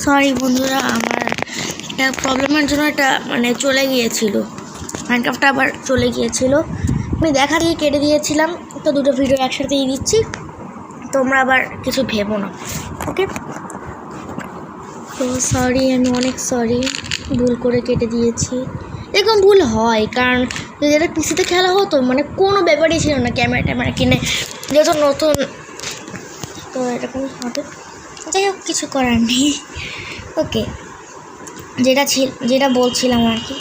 Sorry বন্ধুরা, আমার একটা প্রবলেমের জন্য এটা চলে গিয়েছিল, মাইনক্রাফটটা আবার চলে গিয়েছিল। আমি দেখা দিয়ে কেটে দিয়েছিলাম, তো দুটো ভিডিও একসাথেই দিচ্ছি, তোমরা আবার কিছু ভেবো না, ওকে? তো সরি, আমি অনেক সরি, ভুল করে কেটে দিয়েছি। এরকম ভুল হয়, কারণ যেটা পিসিতে খেলা হতো কোনো ব্যাপারই ছিল না, ক্যামেরা কিনে যেহেতু নতুন, তো এরকম হবে। যাই হোক, কিছু করার নেই, ওকে? যেটা বলছিলাম আর কি,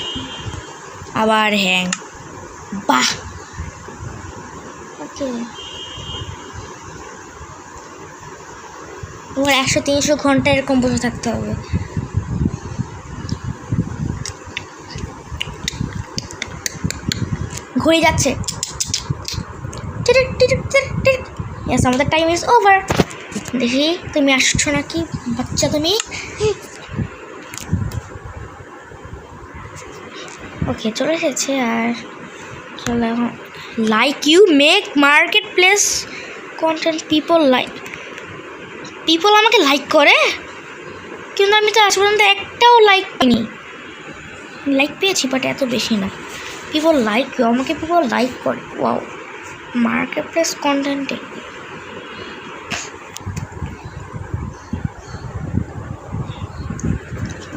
আবার হ্যাং, বাহ, ওকে। তোমার 100-300 ঘন্টা এরকম বসে থাকতে হবে। ঘুরে যাচ্ছে, আমাদের টাইম ইজ ওভার। দেখি তুমি আসছো নাকি বাচ্চা, তুমি? ওকে, চলে এসেছে। আর চলো এখন, like you make market place content, people আমাকে লাইক করে, কিন্তু আমি তো আজ পর্যন্ত একটাও লাইক পাইনি। লাইক পেয়েছি, বাট এত বেশি না। পিপল লাইক ইউ, আমাকে পিপল লাইক করে। ওয়াও, মার্কেট প্লেস কন্টেন্টে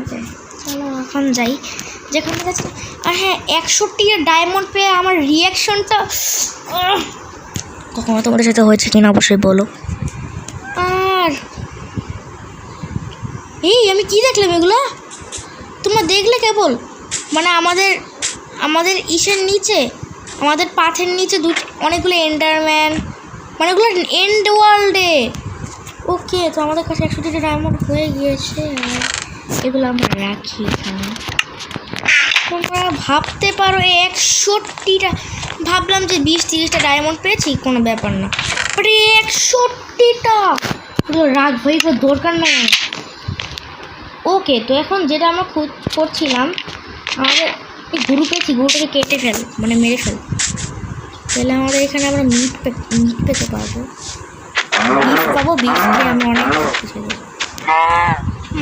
ওকে, চলো এখন যাই যেখানে গেছে। আর হ্যাঁ, 61 ডায়মন্ড পেয়ে আমার রিয়াকশনটা কখনো তোমাদের সাথে হয়েছে কিনা অবশ্যই বলো। আর এই আমি কি দেখলাম এগুলো? তোমরা দেখলে কেবল আমাদের ইসের নিচে, আমাদের পাথের নিচে অনেকগুলো এন্ডারম্যান, ওগুলো এন্ড ওয়ার্ল্ডে। ওকে, তো আমাদের কাছে 100 ডায়মন্ড হয়ে গিয়েছে, আর এগুলো আমরা রাখি এখানে। তোমরা ভাবতে পারো 61টা, ভাবলাম যে 20-30টা ডায়মন্ড পেয়েছি, কোনো ব্যাপার না, বাট 61টা রাখবো, এগুলো দরকার নেই। ওকে, তো এখন যেটা আমরা করছিলাম, আমাদের এই গরু পেয়েছি, গরুটাকে কেটে ফেল, মেরে ফেল, তাহলে আমাদের এখানে আমরা মিট পেতে পারবো। বিফ পাবো, বিফ খেয়ে আমি অনেক কিছু দেবো।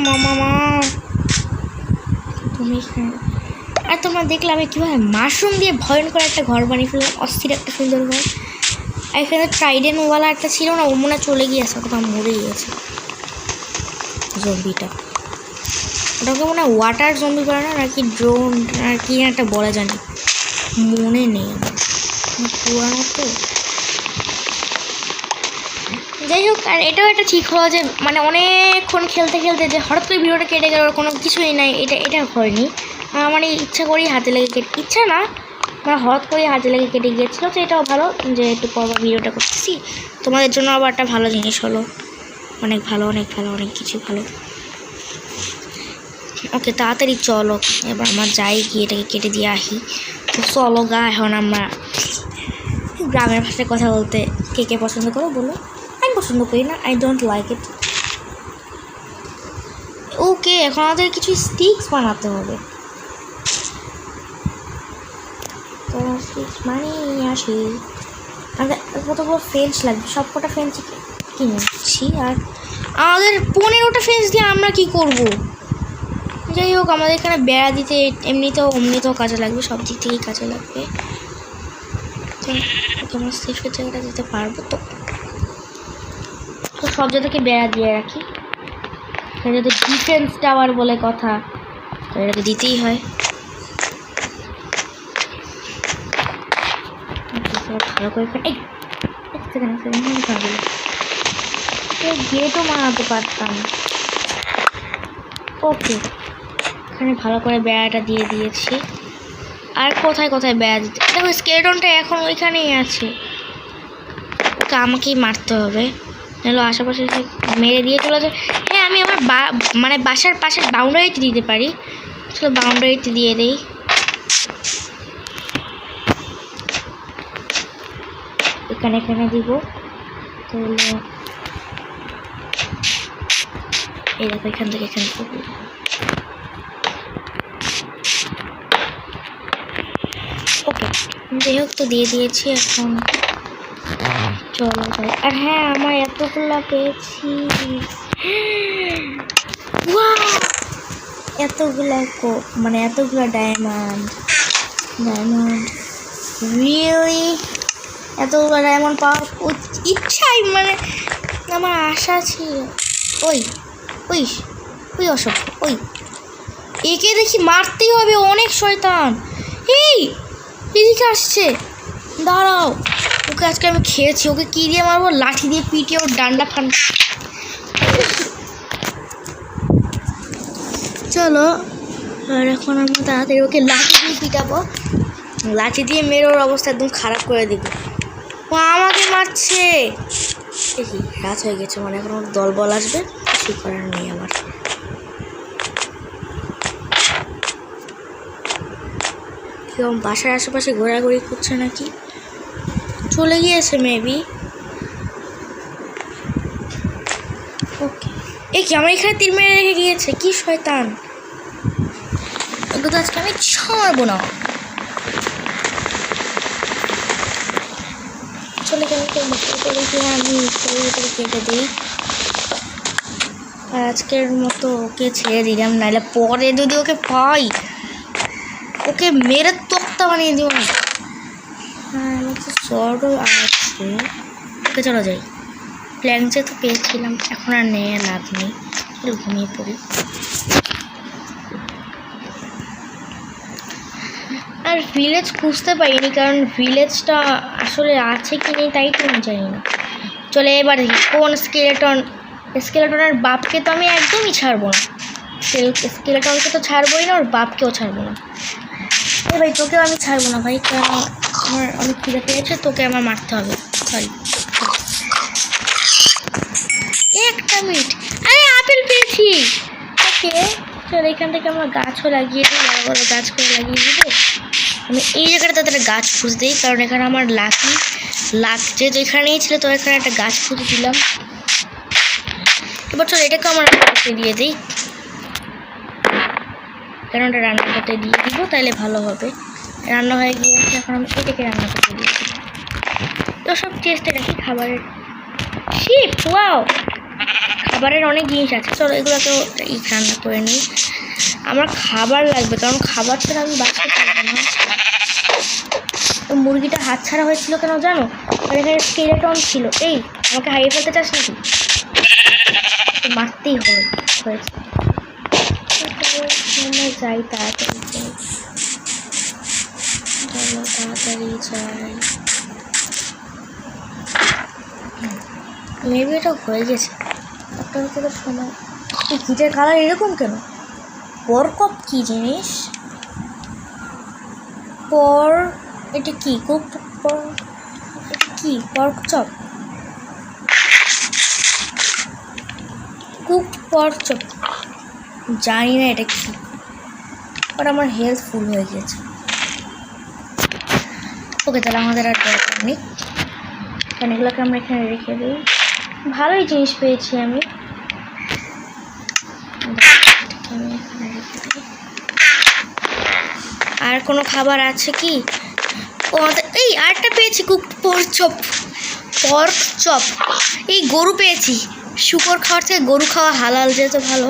মা তুমি, আর তোমরা দেখলে আমি কীভাবে মাশরুম দিয়ে ভয়ঙ্কর একটা ঘর বানিয়ে ফেললাম, অস্থির একটা সুন্দর ঘর। আর এখানে ট্রাইডেনওয়ালা একটা ছিল না, ও মনে চলে গিয়েছে, ওটা মরে গিয়েছে জম্বিটা। ওটাকে মনে হয় ওয়াটার জম্বি বলে না, নাকি ড্রোন আর কি একটা বলে, জানি মনে নেই আমার, পুরানো তো। যাই হোক, আর এটাও একটা ঠিক হলো যে অনেকক্ষণ খেলতে যে হঠাৎ করে ভিডিওটা কেটে গেল, কোনো কিছুই নাই, এটা হয়নি। ইচ্ছা করেই হাতে লেগে ইচ্ছা না, হঠাৎ করেই হাতে লেগে কেটে গিয়েছিলো। তো এটাও ভালো যে একটু পর ভিডিওটা করতেছি, তোমাদের জন্য আবার একটা ভালো জিনিস হলো, অনেক ভালো, অনেক কিছু ভালো। ওকে, তাড়াতাড়ি চলো, এবার আমরা যাই, গিয়ে এটাকে কেটে দিয়ে আসি। তো চলো গা, এখন আমরা গ্রামের ভাষায় কথা বলতে কে পছন্দ করো বলো? আমি পছন্দ করি না, আই ডোন্ট লাইক ইট। ওকে, এখন আমাদের কিছু স্টিক্স বানাতে হবে, তো স্টিক্স বানিয়ে আসি। আমাদের কত বড় ফেন্স লাগবে, সব কটা ফেন্স কিনেছি, আর আমাদের 15টা ফেন্স দিয়ে আমরা কি করব? যাই হোক, আমাদের এখানে বেড়া দিতে অমনিতেও কাজে লাগবে, সব দিক থেকেই কাজে লাগবে। তো আমরা সেফের জায়গাটা দিতে পারবো তো সব জায়গাকে বেড়া দিয়ে রাখি, যদি ডিফেন্স টাওয়ার বলে কথা, তো এটাকে দিতেই হয়। ভালো করে গেটও বানাতে পারতাম। ওকে, এখানে ভালো করে বেড়াটা দিয়ে দিয়েছি। আর কোথায় বেড়া দিতে, দেখো স্কেলেটনটা এখন ওইখানেই আছে, ওকে আমাকেই মারতে হবে, নাহলে আশেপাশে মেরে দিয়ে চলে যায়। হ্যাঁ, আমি আমার বাসার পাশের বাউন্ডারিতে দিতে পারি, চলো বাউন্ডারিতে দিয়ে দেই। এখানে দিব, তাহলে এই দেখো, এখান থেকে ওকে, যাই হোক, তো দিয়ে দিয়েছি। এখন চলো যাই। আর হ্যাঁ, আমার এতগুলা পেয়েছি, ওয়াও এতগুলা মানে এতগুলা ডায়মন্ড রিয়েলি এতগুলো ডায়মন্ড পাওয়ার ইচ্ছাই মানে আমার আশা ছিল। ওই ওই ওই অসভ্য, ওই একে দেখি মারতেই হবে, অনেক শয়তান। এই এদিকে আসছে, দাঁড়াও, ওকে আজকে আমি খেয়েছি। ওকে কী দিয়ে মারবো? লাঠি দিয়ে পিটিয়ে ওর ডান্ডা ফান। চলো আর এখন আমরা তাড়াতাড়ি ওকে লাঠি দিয়ে পিটাবো, লাঠি দিয়ে মেরে ওর অবস্থা একদম খারাপ করে দিব। ও আমাকে মারছে। দেখি রাত হয়ে গেছে, মানে এখন ওর দল বল আসবে, কিছু করার নেই আমার। কেউ বাসার আশেপাশে ঘোরাঘুরি করছে নাকি? চলে গিয়েছে মেবি। ওকে, এ কি আমার এখানে তীর মেরে রেখে গিয়েছে? কি শয়তান! ওকে তো আজকে আমি ছাড়বো না। চলে গেলে আমি কেটে দিই। আর আজকের মতো ওকে ছেড়ে দিলাম, নাহলে পরে যদি ওকে পাই ওকে মেরে তক্তা বানিয়ে দিব। হ্যাঁ, আমার তো শর্টও আছে। ওকে চলো যাই। প্ল্যান তো পেয়েছিলাম, এখন আর নেই, লাভ নেই। চলো ঘুমিয়ে পড়ি। আর ভিলেজ খুঁজতে পারিনি, কারণ ভিলেজটা আসলে আছে কি নেই তাই তো আমি জানি না। চলে এবার দেখি কোন স্কেলেটনের বাপকে তো আমি একদমই ছাড়বো না। স্কেলেটনকে তো ছাড়বোই না, ওর বাপকেও ছাড়বো না। এ ভাই, তোকেও আমি ছাড়বো না ভাই, কারণ আমার অনেক খিদে পেয়েছে, তোকে আমার মারতে হবে। সরি, একটা মিনিট। আরে আপেল পেয়েছি। ওকে চল, এখান থেকে আমরা গাছও লাগিয়ে দিই, বড় বড় গাছ করে লাগিয়ে দিব। আমি এই জায়গাটা তাদের গাছ খুঁজে দিই, কারণ এখানে আমার লাক যেহেতু এখানেই ছিল, তো এখানে একটা গাছ খুঁজে দিলাম। এবার চল এটাকে আমার রান্না করতে দিয়ে দিই, কেন ওটা রান্না করতে দিয়ে দিব, তাহলে ভালো হবে। রান্না হয়ে গিয়েছে, এখন আমি এটাকে রান্না করতে দিয়ে দিই। তো সব চেষ্টা রাখি খাবারের। শিপ, ওয়াও, খাবারের অনেক জিনিস আছে। চলো এগুলোকেও রান্না করে নিই। আমার খাবার লাগবে, কারণ খাবার ছাড়া আমি বাঁচতে পারবো না। তো মুরগিটা হাত ছাড়া হয়েছিল কেন জানো? আর এখানে স্কেলেটন ছিল। এই, আমাকে হারিয়ে ফেলতে চাস নাকি? মারতেই হয়েছে। যাই তাড়াতাড়ি যাই। মেবি এটা হয়ে গেছে। একটা হচ্ছে সময়। এই গিটার কালার এরকম কেন? পরকপ কি জিনিস? এটা কি? কি pork chop? Cooked pork chop, জানি না এটা কি, বাট আমার হেলথ ফুল হয়ে গেছে। ওকে, তাহলে আমাদের আর দরকার নেই, কারণ এগুলোকে আমরা এখানে রেখে দিই। ভালোই জিনিস পেয়েছি আমি। আর কোনো খাবার আছে কি? ও এই আরেকটা পেয়েছি, কুকড পর্ক চপ। এই গরু পেয়েছি। শুকর খাওয়ার থেকে গরু খাওয়া হালাল, যেহেতু ভালো,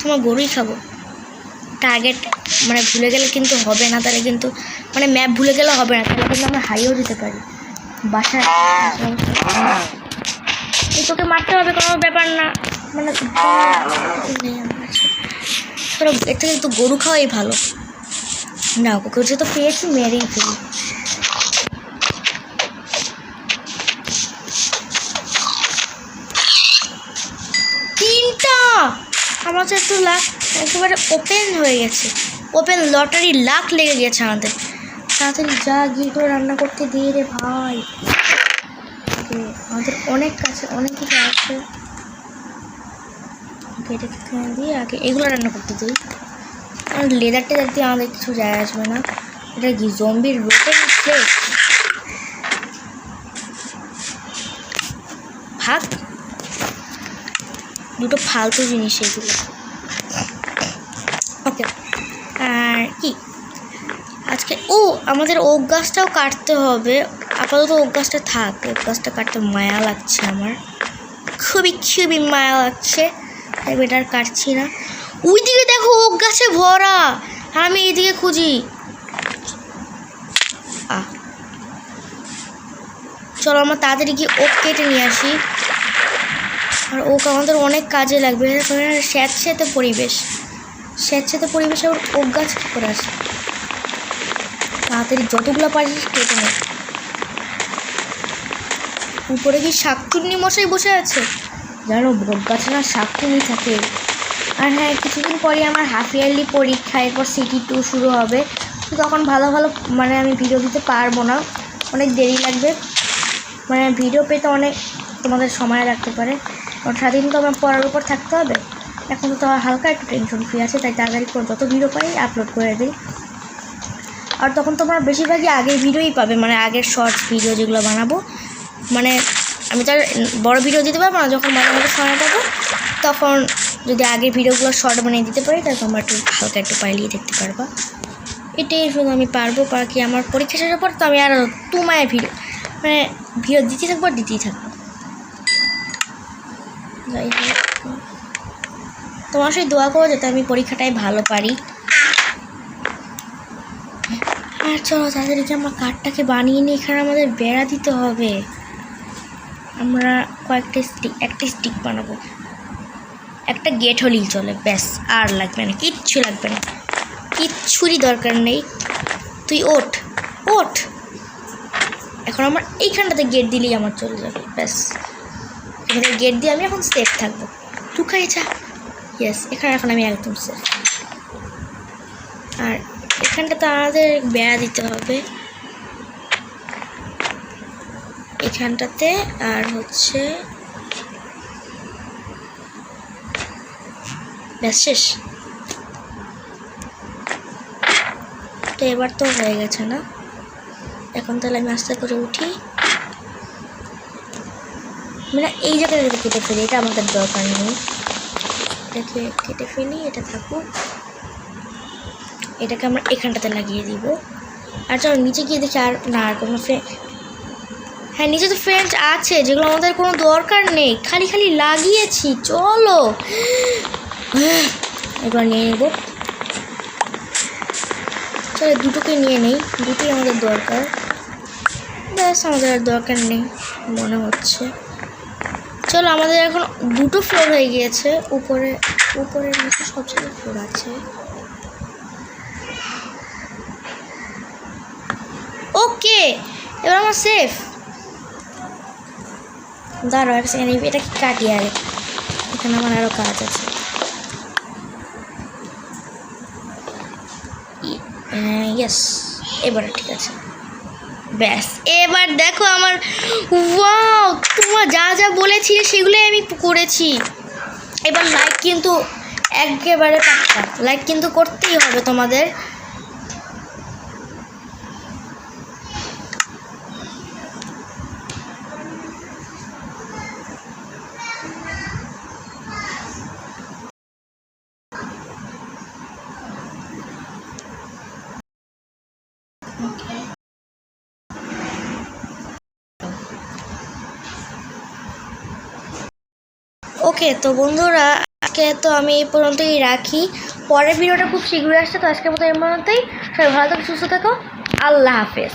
তোমার গরুই খাবো। টার্গেট মানে ভুলে গেলে কিন্তু হবে না, তাহলে কিন্তু মানে ম্যাপ ভুলে গেলে হবে না, তাহলে কিন্তু আমরা হারিয়েও দিতে পারি। বাসায় এই তোকে মারতে হবে, কোনো ব্যাপার না, মানে ধরো এর থেকে কিন্তু গরু খাওয়াই ভালো। না, ওকে যেহেতু পেয়েছি মেরেই ফেলি। আমার তো একটু লাক একেবারে ওপেন হয়ে গেছে, ওপেন লটারি লাক লেগে গেছে আমাদের। তাড়াতাড়ি যা গিয়ে করে রান্না করতে দিয়ে রে ভাই। আমাদের অনেক কাছে অনেক কিছু আছে, এটাকে দিয়ে আগে এগুলো রান্না করতে দিই, কারণ লেদার টেদার দিয়ে আমাদের কিছু যায় আসবে না। এটা কি জম্বির রোটে নিচ্ছে? ভাগ, দুটো ফালতু জিনিস এগুলো। ওকে, আর কি আজকে আমাদের ওক গাছটাও কাটতে হবে। আপাতত ওক গাছটা থাক, ওক গাছটা কাটতে মায়া লাগছে আমার, খুবই মায়া লাগছে, তাই বেটার কাটছি না। ওই দিকে দেখো ওক গাছে ভরা, আর আমি এইদিকে খুঁজি। চলো আমরা তাড়াতাড়ি গিয়ে ওক কেটে নিয়ে আসি। আর ওক আমাদের অনেক কাজে লাগবে। স্যাঁতস্যাঁতে পরিবেশ, স্যাঁতস্যাঁতে পরিবেশে আবার ওক গাছ কী করে আসে। তাড়াতাড়ি যতগুলো পারিস কেটে নেই। উপরে কি শাকচুন্নি মশাই বসে আছে? জানো বট গাছে না শাকচুন্নি থাকে। আর হ্যাঁ, কিছুদিন পরে আমার হাফ ইয়ারলি পরীক্ষা, এরপর সিটি 2 শুরু হবে। তো তখন ভালো ভালো মানে আমি ভিডিও দিতে পারবো না, অনেক দেরি লাগবে। মানে ভিডিও পেতে অনেক তোমাদের সময় লাগতে পারে, কারণ সারাদিন তো আমার পড়ার উপর থাকতে হবে। এখন তো হালকা একটু টেনশন ফ্রি আছে, তাই তাড়াতাড়ি যত ভিডিও পাই আপলোড করে দিই। আর তখন তোমরা বেশিরভাগই আগের ভিডিওই পাবে, মানে আগের শর্টস ভিডিও যেগুলো বানাবো। মানে আমি তো আর বড় ভিডিও দিতে পারবো না, যখন বানানোর সময় পাবো তখন যদি আগের ভিডিওগুলো শর্ট বানিয়ে দিতে পারি, তাহলে তোমরা একটু হালকা একটু পাইলেই দেখতে পারবা। এটাই শুধু আমি পারবো। বাকি আমার পরীক্ষা শেষের পর তো আমি আর তোমায় ভিডিও দিতেই থাকবো আর দিতেই থাকবো। যাই হোক, তোমার সেই দোয়া করো যাতে আমি পরীক্ষাটায় ভালো পারি। আর চলো তাদেরকে আমরা কাঠটাকে বানিয়ে নিই। এখানে আমাদের বেড়া দিতে হবে। আমরা একটা স্টিক বানাবো, একটা গেট হলেই চলে, ব্যাস। আর লাগবে না, কিচ্ছু লাগবে না, কিচ্ছুরই দরকার নেই। তুই ওঠ। এখন আমার এইখানটাতে গেট দিলেই আমার চলে যাবে, ব্যাস। এখানে গেট দিয়ে আমি এখন সেফ থাকবো। লুকাই যা। ইয়েস, এখানে এখন আমি একদম সেফ। আর এখানটাতে আমাদের বেড়া দিতে হবে এখানটাতে। আর হচ্ছে ব্যাস, শেষ। তো এবার তো হয়ে গেছে না? এখন তাহলে আমি আস্তে করে উঠি। মানে এই জায়গাটা কেটে ফেলি, এটা আমাদের দরকার নেই। এটাকে কেটে ফেলি, এটা থাকুক। এটাকে আমরা এখানটাতে লাগিয়ে দিব। আর চলো নিচে গিয়ে দেখি আর না আর কোনো হ্যাঁ, নিচে তো ফ্রেঞ্চ আছে যেগুলো আমাদের কোনো দরকার নেই, খালি খালি লাগিয়েছি। চলো এবার নিয়ে নেব। চলো দুটোকে নিয়ে নেই, দুটোই আমাদের দরকার। ব্যাস, আমাদের আর দরকার নেই মনে হচ্ছে। চলো আমাদের এখন 2টো ফ্লোর হয়ে গিয়েছে। উপরের নিচে সব জায়গায় ফ্লোর আছে। ওকে, এবার আমার সেফ। দাঁড়াও এক সেকেন্ড, এটা কি কাটি আগে, এখানে আমার আরও কাজ আছে। ইয়েস, এবার ঠিক আছে। ব্যাস, এবার দেখো আমার ওয়াও, তোমরা যা যা বলেছিলে সেগুলোই আমি করেছি। এবার লাইক কিন্তু একেবারে পাক্কা, লাইক কিন্তু করতেই হবে তোমাদের। ওকে, তো বন্ধুরা আজকে তো আমি এই পর্যন্তই রাখি। পরের ভিডিওটা খুব শীঘ্রই আসছে। তো আজকের মতো এই পর্যন্তই। সবাই ভালো থাকো, সুস্থ থাকো। আল্লাহ হাফেজ।